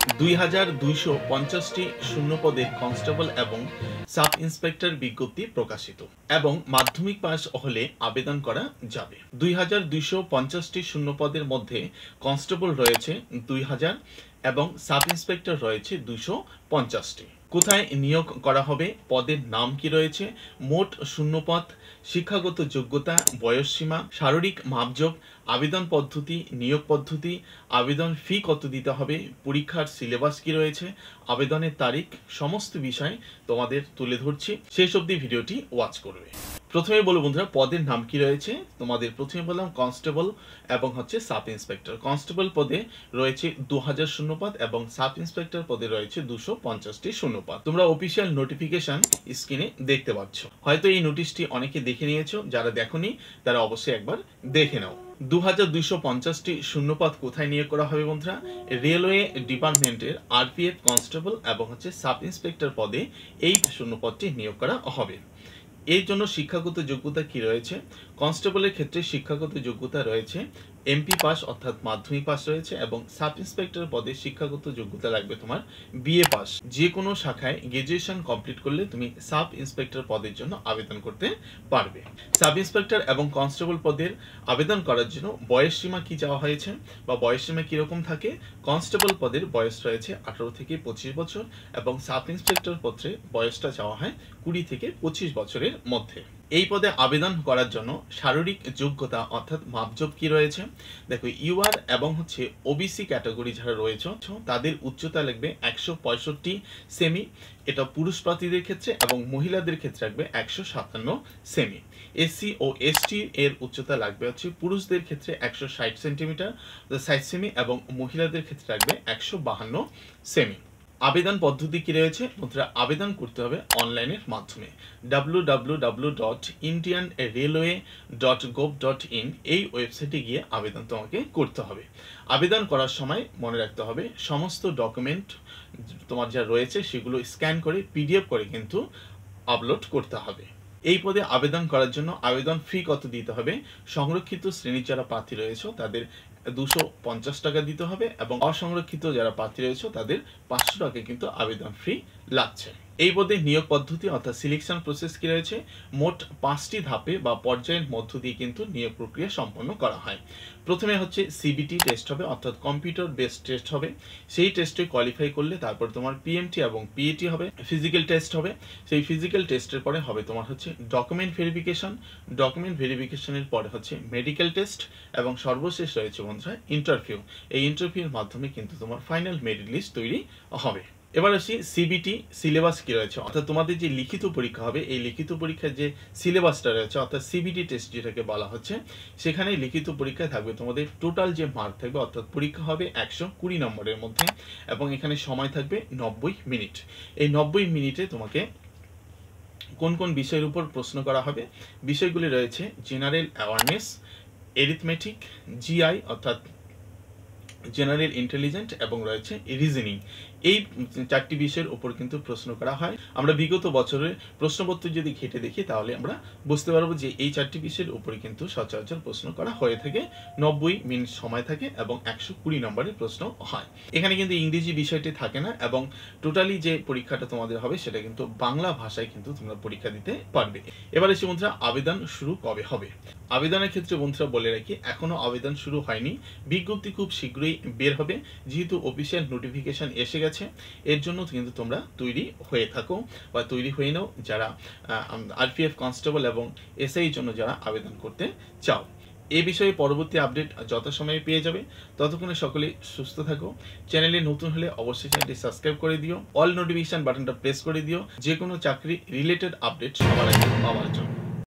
2250টি শূন্যপদের constable এবং sub inspector বিজ্ঞপ্তি প্রকাশিত এবং মাধ্যমিক পাস হলে আবেদন করা যাবে। 2250টি শূন্যপদের মধ্যে কনস্টেবল রয়েছে 2000 এবং সাব ইন্সপেক্টর রয়েছে 250টি। কোথায় নিয়োগ করা হবে, পদের নাম কি রয়েছে, মোট শূন্যপদ, শিক্ষাগত যোগ্যতা, বয়সসীমা, শারীরিক মাপজোক, আবেদন পদ্ধতি, নিয়োগ পদ্ধতি, আবেদন ফি কত দিতে হবে, পরীক্ষার সিলেবাস কি রয়েছে, আবেদনের তারিখ, সমস্ত বিষয় তোমাদের তুলে ধরছি। শেষ অবধি ভিডিওটি ওয়াচ করবে। প্রথমে বলবো বন্ধুরা, পদের নাম কি রয়েছে। তোমাদের প্রথমে বললাম কনস্টেবল এবং সাব ইন্সপেক্টর। কনস্টেবল পদে রয়েছে 2000 শূন্যপদ এবং সাব ইন্সপেক্টর পদে রয়েছে 250টি শূন্যপদ। তোমরা অফিসিয়াল নোটিফিকেশন স্ক্রিনে দেখতে পাচ্ছ। হয়তো এই নোটিশটি অনেকে দেখে নিয়েছো, যারা দেখোনি তারা অবশ্যই একবার দেখে নাও। 2250টি শূন্যপদ কোথায় নিয়োগ করা হবে বন্ধুরা? রেলওয়ে ডিপার্টমেন্টের আরপিএফ কনস্টেবল এবং সাব ইন্সপেক্টর পদে এই শূন্যপদটি নিয়োগ করা হবে। এর জন্য শিক্ষাগত যোগ্যতা কি রয়েছে? কনস্টেবলের ক্ষেত্রে শিক্ষাগত যোগ্যতা রয়েছে এমপি পাস অর্থাৎ মাধ্যমিক পাস রয়েছে এবং সাব ইন্সপেক্টর পদে শিক্ষাগত যোগ্যতা লাগবে তোমার বিএ পাস। যে কোনো শাখায় গ্রাজুয়েশন কমপ্লিট করলে তুমি সাব ইন্সপেক্টর পদের জন্য আবেদন করতে পারবে। সাব ইন্সপেক্টর এবং কনস্টেবল পদের আবেদন করার জন্য বয়স সীমা কি চাওয়া হয়েছে বা বয়স সীমা কিরকম থাকে? কনস্টেবল পদের বয়স রয়েছে 18 থেকে 25 বছর এবং সাব ইন্সপেক্টর পদে বয়সটা চাওয়া হয় 20 থেকে 25 বছরের মধ্যে। এই পদে আবেদন করার জন্য শারীরিক যোগ্যতা অর্থাৎ মাপজোক কি রয়েছে? দেখো, ইউআর এবং ওবিসি ক্যাটাগরি যারা রয়েছে তাদের উচ্চতা লাগবে 165 সেমি, এটা পুরুষ প্রার্থীদের ক্ষেত্রে, এবং মহিলাদের ক্ষেত্রে লাগবে 157 সেমি। এসসি ও এসটি এর উচ্চতা লাগবে পুরুষদের ক্ষেত্রে 160 সেন্টিমিটার 60 সেমি এবং মহিলাদের ক্ষেত্রে লাগবে 152 সেমি। আবেদন পদ্ধতি কি রয়েছে বন্ধুরা? আবেদন করতে হবে অনলাইনের মাধ্যমে www.indianrailway.gov.in এই ওয়েবসাইটে গিয়ে আবেদন তোমাকে করতে হবে। আবেদন করার সময় মনে রাখতে হবে সমস্ত ডকুমেন্ট তোমার যা রয়েছে সেগুলো স্ক্যান করে পিডিএফ করে কিন্তু আপলোড করতে হবে। এই পদে আবেদন করার জন্য আবেদন ফি কত দিতে হবে? সংরক্ষিত শ্রেণীর যারা প্রার্থী রয়েছে তাদের 250 টাকা দিতে হবে এবং অসংরক্ষিত যারা প্রার্থী রয়েছে তাদের 500 টাকা কিন্তু আবেদন ফি লাগছে। এই পদে নিয়োগ পদ্ধতি অর্থাৎ সিলেকশন প্রসেস কি রয়েছে? মোট 5টি ধাপে বা পর্যায়ের মধ্য দিয়ে কিন্তু নিয়োগ প্রক্রিয়া সম্পন্ন করা হয়। প্রথমে সিবিটি টেস্ট হবে অর্থাৎ কম্পিউটার বেসড টেস্ট হবে। সেই টেস্টে কোয়ালিফাই করলে তারপর তোমার পিএমটি এবং পিএটি হবে। ফিজিক্যাল টেস্ট হবে। সেই ফিজিক্যাল টেস্টের পরে হবে তোমার ডকুমেন্ট ভেরিফিকেশন। ডকুমেন্ট ভেরিফিকেশনের পরে মেডিকেল টেস্ট এবং সর্বশেষ রয়েছে বন্ধুরা ইন্টারভিউ। এই ইন্টারভিউর মাধ্যমে কিন্তু তোমার ফাইনাল মেরিট লিস্ট তৈরি হবে। এবার আসি সিবিটি সিলেবাস কি রয়েছে, অর্থাৎ তোমাদের যে লিখিত পরীক্ষা হবে এই লিখিত পরীক্ষার যে সিলেবাসটা রয়েছে অর্থাৎ সিবিটি টেস্ট যেটাকে বলা হচ্ছে, সেখানে লিখিত পরীক্ষায় থাকবে তোমাদের টোটাল যে মার্ক থাকবে অর্থাৎ পরীক্ষা হবে 120 নম্বরের মধ্যে এবং এখানে সময় থাকবে 90 মিনিট। এই 90 মিনিটে তোমাকে কোন কোন বিষয়ের উপর প্রশ্ন করা হবে? বিষয়গুলি রয়েছে জেনারেল অ্যাওয়ারনেস, এরিথমেটিক, জিআই অর্থাৎ জেনারেল ইন্টেলিজেন্ট এবং রয়েছে রিজনিং। এই 4টি বিষয়ের উপর কিন্তু প্রশ্ন করা হয়। আমরা বিগত বছরের প্রশ্নপত্র যদি ঘেটে দেখি তাহলে আমরা বুঝতে পারবো যে এই 4টি বিষয়ের উপরে কিন্তু সচরাচর প্রশ্ন করা হয়ে থাকে। 90 মিনিট সময় থাকে এবং 120 নম্বরের প্রশ্ন হয়। এখানে কিন্তু ইংরেজি বিষয়টি থাকে না এবং টোটালি যে পরীক্ষাটা তোমাদের হবে সেটা কিন্তু বাংলা ভাষায় কিন্তু তোমরা পরীক্ষা দিতে পারবে। এবার এসে বন্ধুরা, আবেদন শুরু কবে হবে? আবেদনের ক্ষেত্রে বন্ধুরা বলে রাখি, এখনো আবেদন শুরু হয়নি। বিজ্ঞপ্তি খুব শীঘ্রই বের হবে, যেহেতু অফিসিয়াল নোটিফিকেশন এসে গেছে। এর জন্য কিন্তু তোমরা তৈরি হয়ে থাকো বা তৈরি হয়ে নাও যারা আরপিএফ কনস্টেবল এবং এসআই জন্য যারা আবেদন করতে চাও। এই বিষয়ে পরবর্তী আপডেট যথাসময়ে পেয়ে যাবে। ততক্ষণে সকলে সুস্থ থাকো। চ্যানেলে নতুন হলে অবশ্যই চ্যানেলটি সাবস্ক্রাইব করে দিও, অল নোটিফিকেশন বাটনটা প্রেস করে দিও যে কোনো চাকরি রিলেটেড আপডেট সবার আগে পাওয়ার জন্য।